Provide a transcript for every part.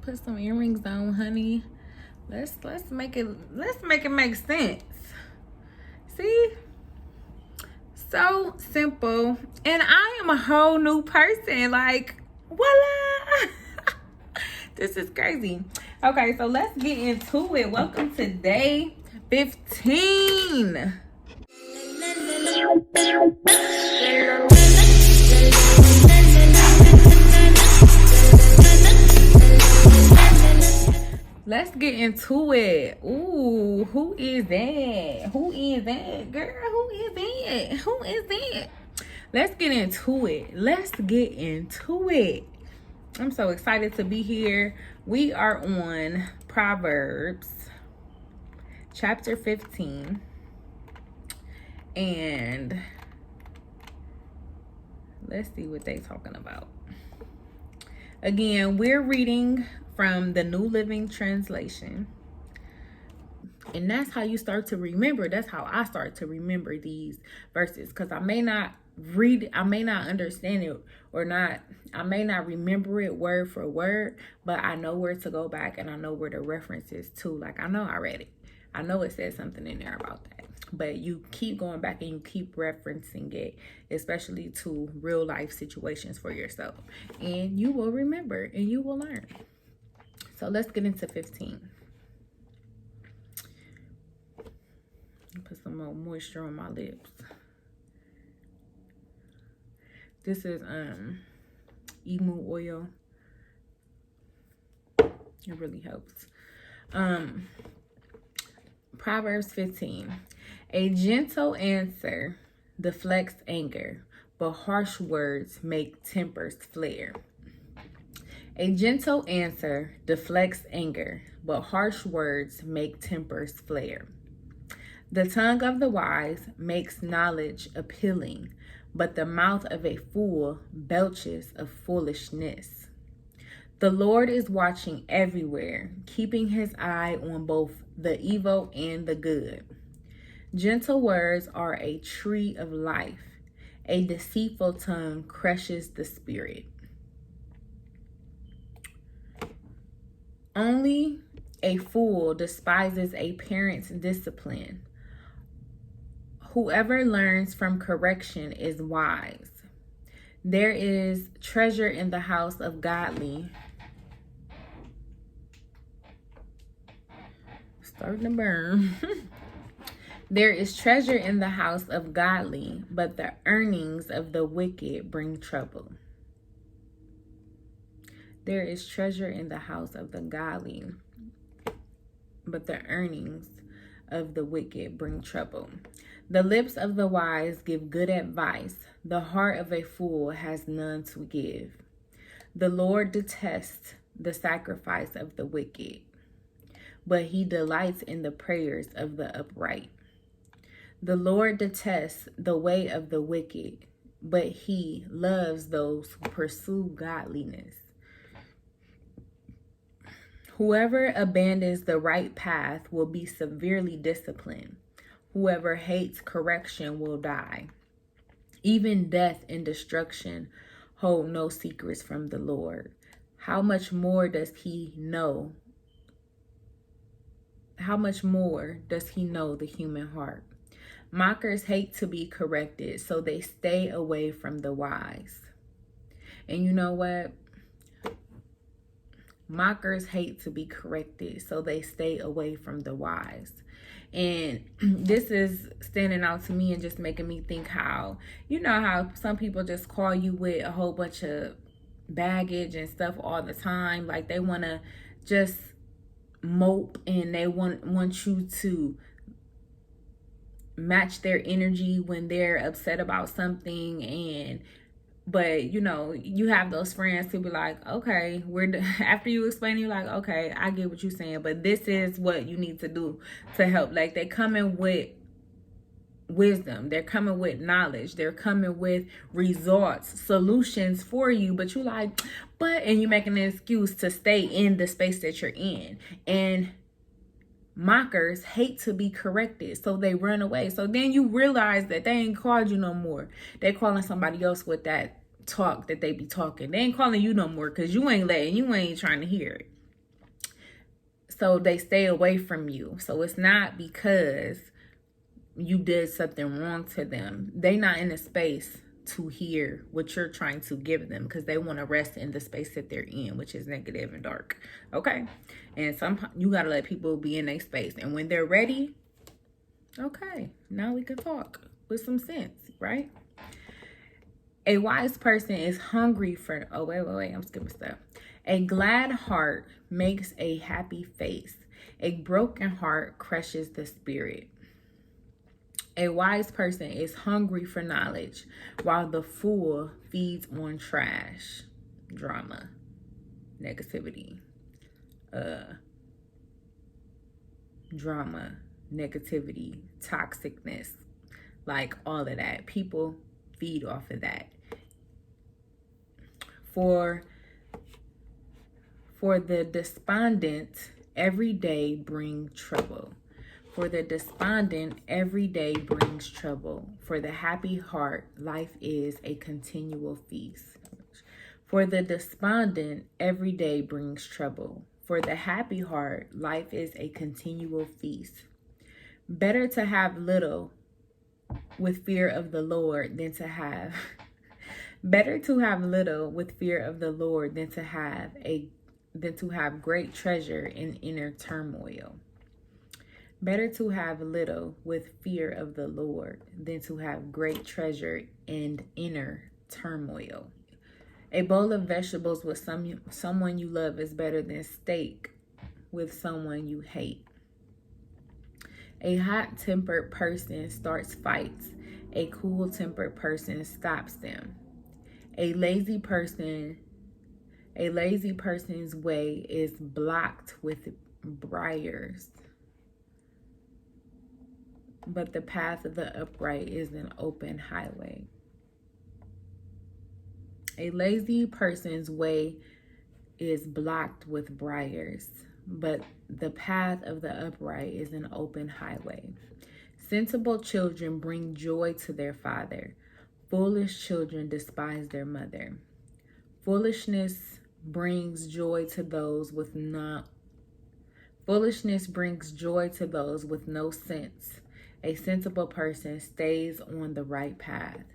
Put some earrings on, honey. Let's make it make sense. See? So simple. And I am a whole new person. Like, voila! This is crazy. Okay, so let's get into it. Welcome to day 15. Let's get into it. Ooh, who is that? Who is that, girl? Who is that? Who is that? Let's get into it. Let's get into it. I'm so excited to be here. We are on Proverbs chapter 15. And let's see what they're talking about. Again, we're reading from the New Living Translation. And that's how you start to remember. That's how I start to remember these verses. Because I may not read it, I may not understand it or not. I may not remember it word for word, but I know where to go back and I know where the reference is to. Like, I know I read it. I know it says something in there about that. But you keep going back and you keep referencing it, especially to real life situations for yourself. And you will remember and you will learn. So let's get into 15. Put some more moisture on my lips. This is emu oil. It really helps. Proverbs 15. A gentle answer deflects anger, but harsh words make tempers flare. A gentle answer deflects anger, but harsh words make tempers flare. The tongue of the wise makes knowledge appealing, but the mouth of a fool belches of foolishness. The Lord is watching everywhere, keeping his eye on both the evil and the good. Gentle words are a tree of life. A deceitful tongue crushes the spirit. Only a fool despises a parent's discipline. Whoever learns from correction is wise. There is treasure in the house of godly. Starting to burn. There is treasure in the house of godly, but the earnings of the wicked bring trouble. There is treasure in the house of the godly, but the earnings of the wicked bring trouble. The lips of the wise give good advice. The heart of a fool has none to give. The Lord detests the sacrifice of the wicked, but he delights in the prayers of the upright. The Lord detests the way of the wicked, but he loves those who pursue godliness. Whoever abandons the right path will be severely disciplined. Whoever hates correction will die. Even death and destruction hold no secrets from the Lord. How much more does he know? How much more does he know the human heart? Mockers hate to be corrected, so they stay away from the wise. And you know what? Mockers hate to be corrected, so they stay away from the wise. And this is standing out to me and just making me think how, you know how some people just call you with a whole bunch of baggage and stuff all the time. Like they want to just mope and they want you to match their energy when they're upset about something. But you know, you have those friends who be like, okay, after you explain, you're like, okay, I get what you're saying, but this is what you need to do to help. Like they coming with wisdom, they're coming with knowledge, they're coming with results, solutions for you, but you like, and you're making an excuse to stay in the space that you're in. And mockers hate to be corrected, so they run away. So then you realize that they ain't called you no more. They're calling somebody else with that talk that they be talking. They ain't calling you no more because you ain't trying to hear it. So they stay away from you. So it's not because you did something wrong to them. They're not in a space to hear what you're trying to give them because they want to rest in the space that they're in, which is negative and dark. Okay? And you got to let people be in their space. And when they're ready, okay, now we can talk with some sense, right? A wise person is hungry for, oh, wait, I'm skipping stuff. A glad heart makes a happy face. A broken heart crushes the spirit. A wise person is hungry for knowledge, while the fool feeds on trash, drama, negativity, toxicness, like all of that. People feed off of that. For the despondent, every day brings trouble. For the despondent, every day brings trouble. For the happy heart, life is a continual feast. For the despondent, every day brings trouble. For the happy heart, life is a continual feast. Better to have little with fear of the Lord than to have better to have little with fear of the Lord than to have great treasure in inner turmoil. Better to have little with fear of the Lord than to have great treasure in inner turmoil. A bowl of vegetables with someone you love is better than steak with someone you hate. A hot-tempered person starts fights. A cool-tempered person stops them. A lazy person's way is blocked with briars, but the path of the upright is an open highway. A lazy person's way is blocked with briars, but the path of the upright is an open highway. Sensible children bring joy to their father. Foolish children despise their mother. Foolishness brings joy to those with no sense. A sensible person stays on the right path.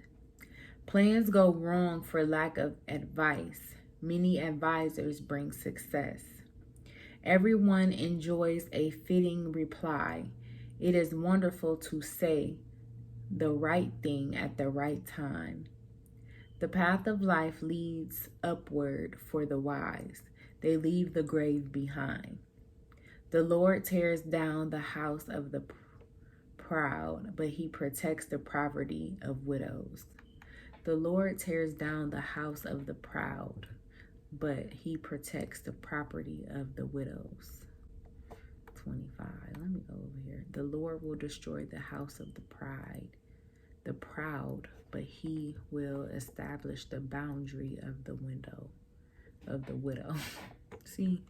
Plans go wrong for lack of advice. Many advisors bring success. Everyone enjoys a fitting reply. It is wonderful to say the right thing at the right time. The path of life leads upward for the wise. They leave the grave behind. The Lord tears down the house of the proud, but he protects the poverty of widows. The Lord tears down the house of the proud, but he protects the property of the widows. 25. Let me go over here. The Lord will destroy the house of the proud, but he will establish the boundary of the widow. See?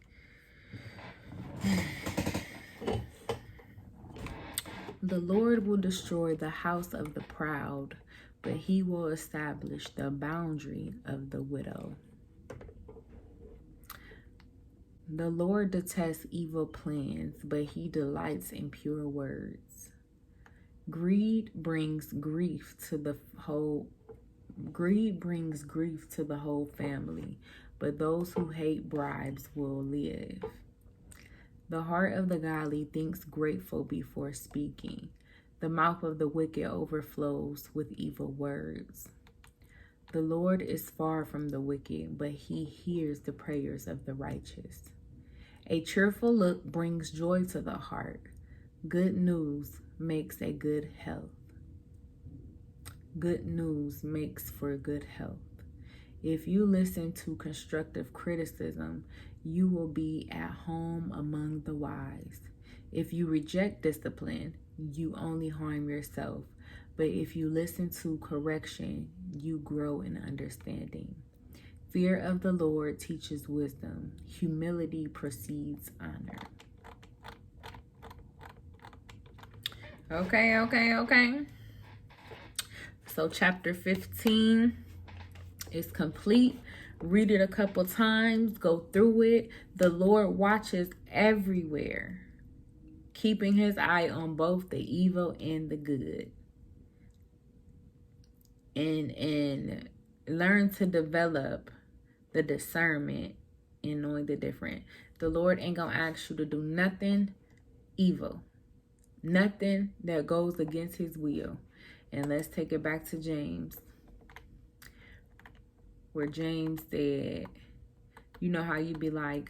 The Lord will destroy the house of the proud, but he will establish the boundary of the widow. The Lord detests evil plans, but he delights in pure words. Greed brings grief to the whole family, but those who hate bribes will live. The heart of the godly thinks grateful before speaking. The mouth of the wicked overflows with evil words. The Lord is far from the wicked, but he hears the prayers of the righteous. A cheerful look brings joy to the heart. Good news makes a good health. Good news makes for good health. If you listen to constructive criticism, you will be at home among the wise. If you reject discipline, you only harm yourself. But if you listen to correction, you grow in understanding. Fear of the Lord teaches wisdom. Humility precedes honor. Okay. So chapter 15 is complete. read it a couple times, go through it. The Lord watches everywhere, keeping his eye on both the evil and the good. And learn to develop the discernment in knowing the difference. The Lord ain't gonna ask you to do nothing evil, nothing that goes against his will. And let's take it back to James, where James said, you know how you be like,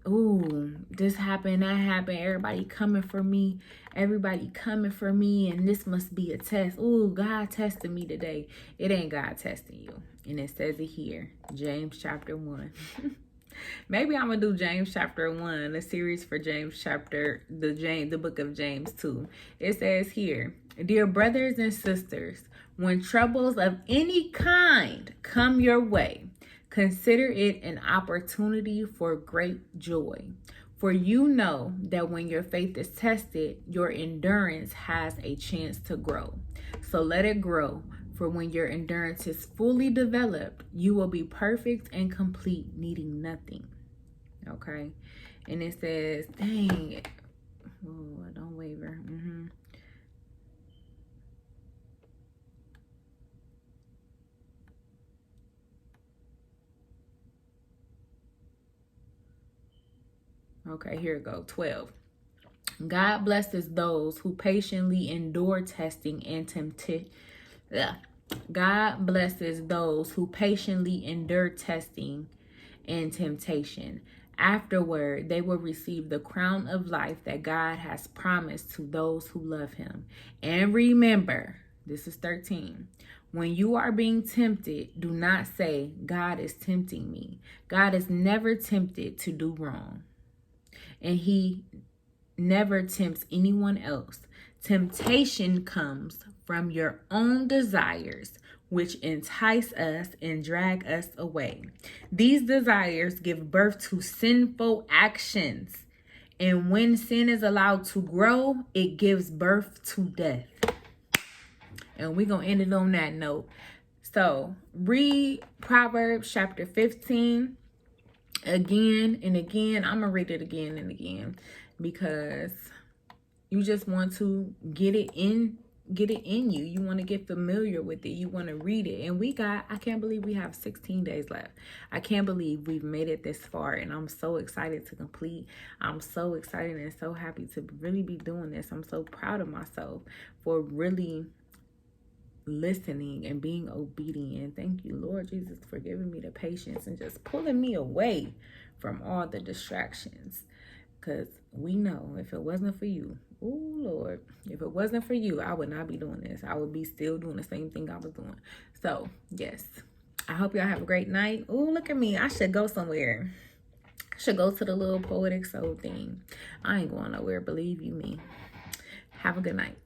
ooh, this happened, that happened, everybody coming for me, and this must be a test. Ooh, God tested me today. It ain't God testing you. And it says it here, James chapter 1. Maybe I'm gonna do James chapter 1, a series for James chapter, the book of James 2. It says here, dear brothers and sisters, when troubles of any kind come your way, consider it an opportunity for great joy. For you know that when your faith is tested, your endurance has a chance to grow. So let it grow. For when your endurance is fully developed, you will be perfect and complete, needing nothing. Okay? And it says, dang. Oh, don't waver. Okay, here it goes. 12. God blesses those who patiently endure testing and temptation. God blesses those who patiently endure testing and temptation. Afterward, they will receive the crown of life that God has promised to those who love him. And remember, this is 13. When you are being tempted, do not say, God is tempting me. God is never tempted to do wrong, and he never tempts anyone else. Temptation comes from your own desires, which entice us and drag us away. These desires give birth to sinful actions, and when sin is allowed to grow, it gives birth to death. And we're going to end it on that note. So read Proverbs chapter 15 again and again. I'm going to read it again and again, because you just want to get it in you. You want to get familiar with it. You want to read it. And I can't believe we have 16 days left. I can't believe we've made it this far, and I'm so excited to complete. I'm so excited and so happy to really be doing this. I'm so proud of myself for really listening and being obedient. Thank you, Lord Jesus, for giving me the patience and just pulling me away from all the distractions. Because we know if it wasn't for you, oh Lord, if it wasn't for you, I would not be doing this. I would be still doing the same thing I was doing. So yes, I hope y'all have a great night. Oh, look at me. I should go somewhere. I should go to the little poetic soul thing. I ain't going nowhere, believe you me. Have a good night.